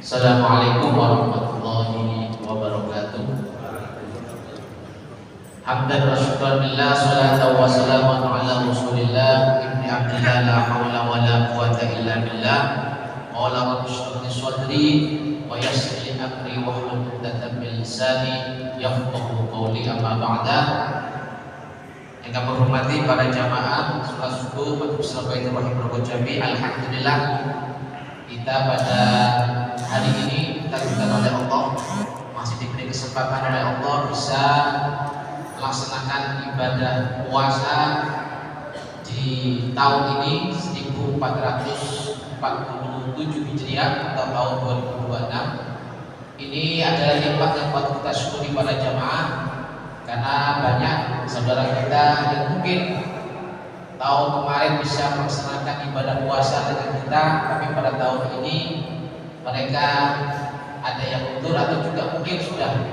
Assalamualaikum warahmatullahi wabarakatuh. Hamdan wa syukran billah, salatan wa salaman ala Rasulillah ibni Abdillah, la haula wa la quwwata illa billah. Qala rabbi shrah li sadri wa yassir li amri wahlul 'uqdatam min lisani yafqahu qawli, amma ba'da. Yang kami hormati para jamaah salat subuh pada Bismillahirrahmanirrahim rahimahullah jami. Alhamdulillah kita pada hari ini ditakdirkan oleh Allah, masih diberi kesempatan oleh Allah bisa melaksanakan ibadah puasa di tahun ini 1447 Hijriah atau tahun 2026. Ini adalah nikmat yang patut kita syukuri para jamaah, karena banyak saudara kita yang mungkin tahun kemarin bisa melaksanakan ibadah puasa dengan kita, tapi pada tahun ini mereka ada yang mundur atau juga mungkin sudah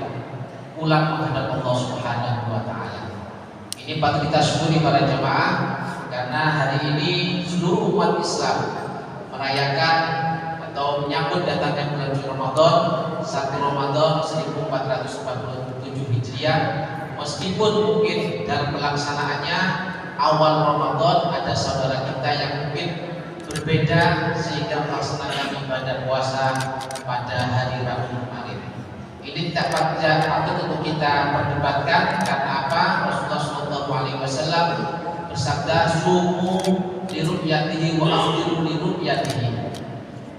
pulang menghadap Allah Subhanahu wa Ta'ala. Ini patut kita syukuri para jamaah, karena hari ini seluruh umat Islam merayakan atau menyambut datangnya bulan Ramadan, 1 Ramadan 1447 Hijriah. Meskipun mungkin dalam pelaksanaannya awal Ramadan ada saudara kita yang mungkin berbeda sehingga melaksanakan ibadah puasa pada hari Rabu kemarin. Ini tak patut untuk kita perdebatkan, karena apa? Rasulullah SAW bersabda, "Sumu liru'yatihi wa afdiru liru'yatihi."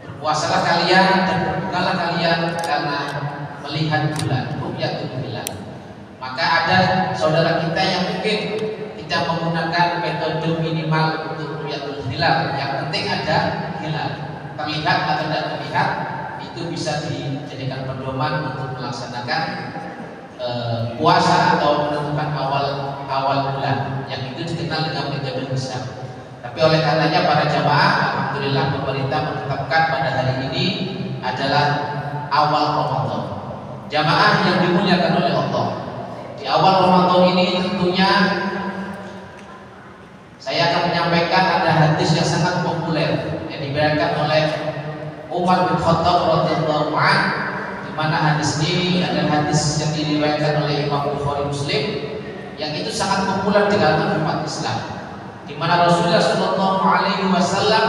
Berpuasalah kalian dan berbukalah kalian karena melihat bulan, ru'yatul hilal. Maka ada saudara kita yang mungkin tidak menggunakan metode minimal untuk ru'yatul hilal, yang penting ada hilal, terlihat atau tidak terlihat, itu bisa dijadikan pedoman untuk melaksanakan puasa atau menentukan awal bulan, yang itu dikenal dengan metode hisab. Tapi oleh karenanya para jamaah, alhamdulillah pemerintah menetapkan pada hari ini adalah awal Ramadan. Jamaah yang dimuliakan oleh Allah, di awal Ramadan ini tentunya saya akan menyampaikan ada hadis yang sangat populer yang diberikan oleh Umar bin Khattab radhiyallahu anhu, di mana hadis ini adalah hadis yang diriwayatkan oleh Imam Bukhari Muslim, yang itu sangat populer di kalangan umat Islam, di mana Rasulullah Shallallahu Alaihi Wasallam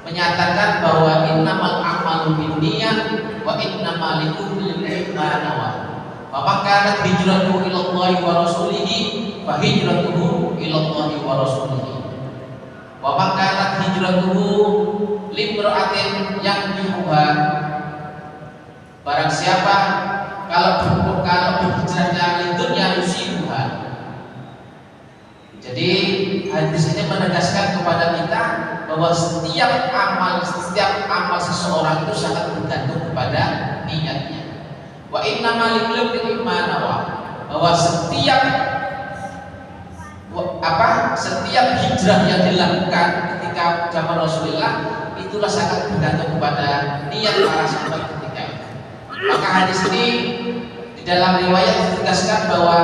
menyatakan bahwa innamal a'malu binniyat wa innamal likulli imrin ma nawa. Wa man kanat hijratuhu ila Allahi wa rasulihi fa hijratuhu ila Allahi wa rasulihi. Wa man kanat hijratuhu limra'atin yankihuha. Barang siapa kalau berhijrahnya lidunya yusibuha. Jadi hadis ini menegaskan kepada kita bahwa setiap amal seseorang itu sangat bergantung kepada niatnya. Wa innamal likulli imrin nawa, bahwa setiap hijrah yang dilakukan ketika zaman Rasulullah itulah sangat bergantung kepada niat para sahabat ketika itu. Maka hadis ini di dalam riwayat ditegaskan bahwa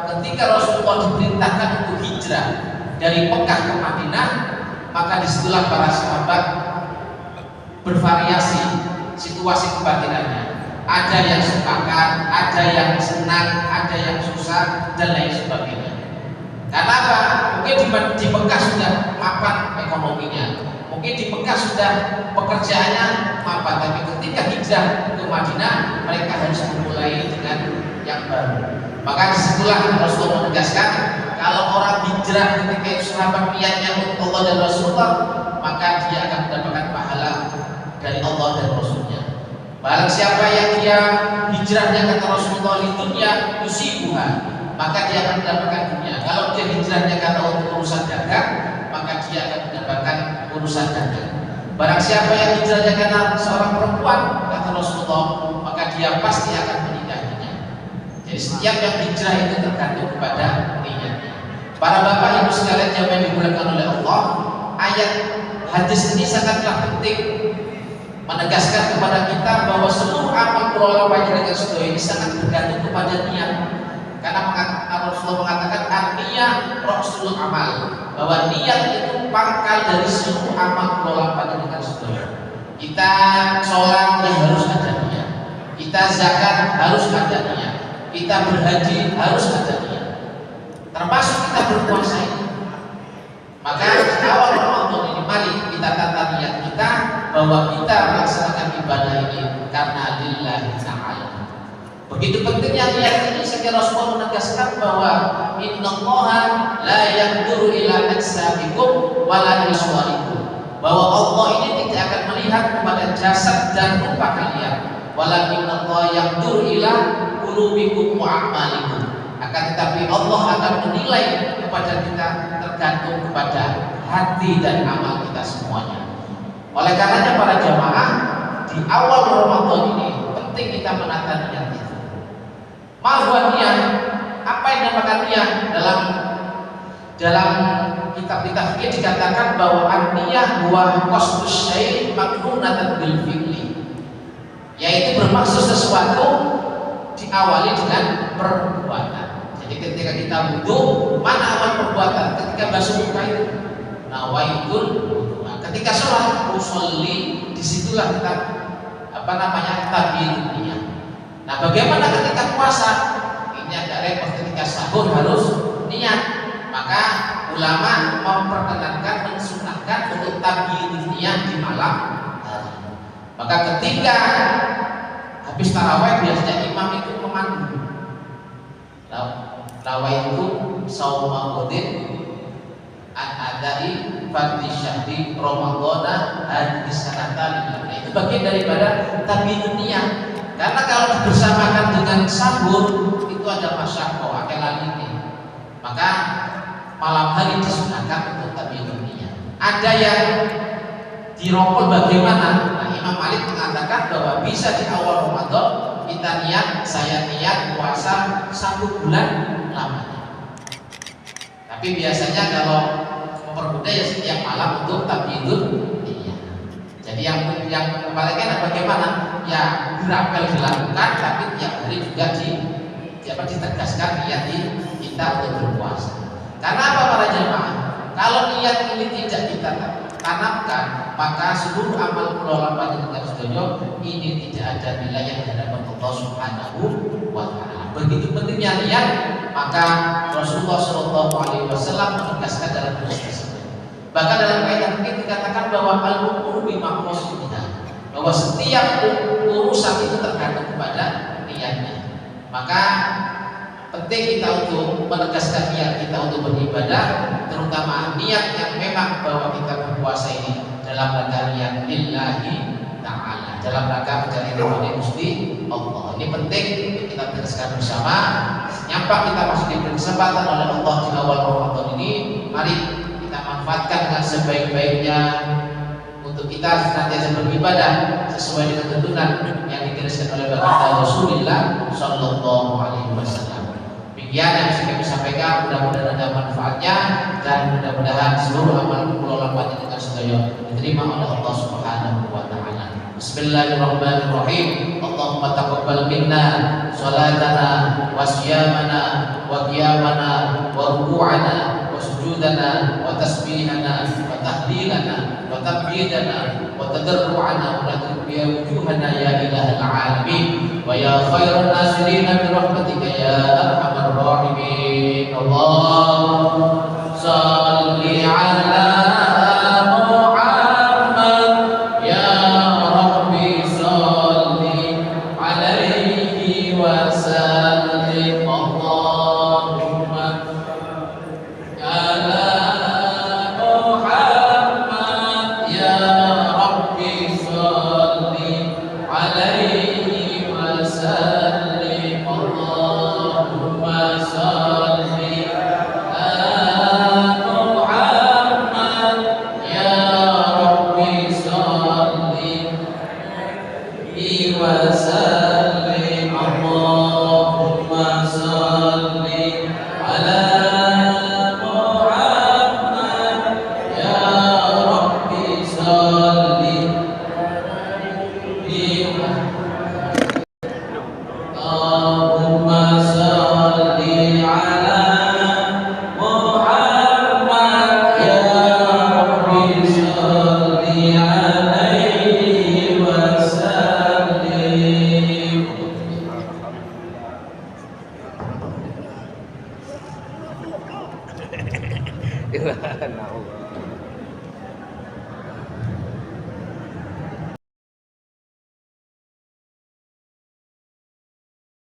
ketika Rasulullah diperintahkan untuk hijrah dari Mekah ke Madinah, maka disitulah para sahabat bervariasi situasi kebatinannya. Ada yang sepakat, ada yang senang, ada yang susah, dan lain sebagainya. Karena apa? Mungkin di Mekah sudah mapan ekonominya, mungkin di Mekah sudah pekerjaannya mapan, tapi ketika hijrah ke Madinah mereka harus memulai dengan yang baru. Maka disitulah Rasulullah menegaskan, kalau orang hijrah ketika itu sahabat niatnya untuk Allah dan Rasulullah, maka dia akan mendapatkan pahala dari Allah dan Rasulnya. Barang siapa yang dia hijrahnya kata Rasulullah di dunia yusibuha, maka dia akan mendapatkan dunia. Kalau dia hijrahnya karena untuk urusan dagang, maka dia akan mendapatkan urusan dagang. Barang siapa yang hijrahnya karena seorang perempuan kata Rasulullah, maka dia pasti akan menikahinya. Jadi setiap yang hijrah itu tergantung kepada niatnya. Para bapak ibu sekalian yang dimuliakan oleh Allah, ayat hadis ini sangatlah penting menegaskan kepada kita bahwa seluruh amal kelola panjenengan sedaya ini sangat bergantung kepada niat. Karena Rasulullah mengatakan niat rasul amal, bahwa niat itu pangkal dari seluruh amal kelola panjenengan sedaya. Kita sholat ya harus ada niat, kita zakat harus ada niat, kita berhaji harus ada niat, termasuk kita berpuasa ini. Maka awal Ramadan ini mari kita tata niat kita bahwa kita melaksanakan ibadah ini karena lillahi ta'ala. Begitu pentingnya niat ini, sehingga Rasulullah menegaskan bahwa innallaha la yanzuru ila ajsamikum wala ila suwarikum, bahwa Allah ini tidak akan melihat kepada jasad dan rupa kalian, walakinallaha yanzuru ila qulubikum wa a'malikum, akan tetapi Allah akan menilai kepada kita tergantung kepada hati dan amal kita semuanya. Oleh karenanya para jamaah, di awal Ramadan ini penting kita menata niat itu. Mahwa niat, apa yang dinamakan niat? Dalam kitab-kitab fikih dikatakan bahwa an-niyah huwa qasdus syai' maqrunatan bil fi'li, yaitu bermaksud sesuatu diawali dengan perbuatan. Jadi ketika kita wudu, mana awal perbuatan? Ketika basuh muka itu nawaitul wudu. Ketika sholat usolli, disitulah kita tabiin niat. Nah, bagaimana ketika puasa? Ini agak repot. Ketika sahur harus niat. Maka ulama memperkenankan, mensunahkan untuk tabiin niat di malam hari. Maka ketika habis tarawih biasanya imam itu memandu. Nawaitu sauma qadin an-adai fardhi syahri ramadhana hadis sanatan. Nah, itu bagian daripada tabiin niat. Karena kalau bersamakan dengan sahur itu ada masyarakat akan lalini. Maka malam hari disunahkan untuk tabiin niat. Ada yang dirokol bagaimana? Nah, Imam Malik mengatakan bahwa bisa di awal Ramadan kita niat, saya niat puasa 1 bulan lamanya. Tapi biasanya kalau mempermudah ya setiap malam untuk tabiin niat. Jadi yang paling enak bagaimana? Ya berapel dilakukan, tapi tiap hari juga ditegaskan niat kita untuk berpuasa. Karena apa para jemaah? Kalau niat ini tidak kita tanamkan, maka seluruh amal kelola panjenengan sedaya ini tidak ada nilai yang di hadapan Allah Subhanahu wa Ta'ala. Begitu pentingnya niat, maka Rasulullah Shallallahu Alaihi Wasallam menegaskan dalam hadis tersebut. Bahkan dalam ayat ini dikatakan bahwa al-umuru bimaqasidihah, bahwa setiap urusan itu tergantung kepada niatnya. Maka penting kita untuk menegaskan niat kita untuk beribadah, terutama niat yang memang bahwa kita berpuasa ini dalam rangka niat lillahi ta'ala, dalam rangka mencari ridho Gusti Allah. Ini penting untuk kita tegaskan bersama. Nyampak kita masih diberi kesempatan oleh Allah di awal Ramadan ini, mari kita manfaatkan dengan sebaik-baiknya untuk kita senantiasa beribadah sesuai dengan tuntunan yang digariskan oleh baginda Rasulullah Sallallahu Alaihi Wasallam. Demikian yang bisa kami sampaikan, mudah-mudahan ada manfaatnya dan mudah-mudahan seluruh amal kelola panjenengan sedaya diterima oleh Allah Subhanahu wa Ta'ala. Bismillahirrahmanirrahim. Allahumma taqabbal minna salatana wa siyamana wa qiyamana wa ruku'ana wa sujudana wa tasbihana wa tahlilana wa tabjidana wa tadarru'ana wa nadriya wujuhana ya ilahal alamin wa ya khairan nasirina bi rahmatika ya arhamar rahimin. Allahumma salli ala Nah,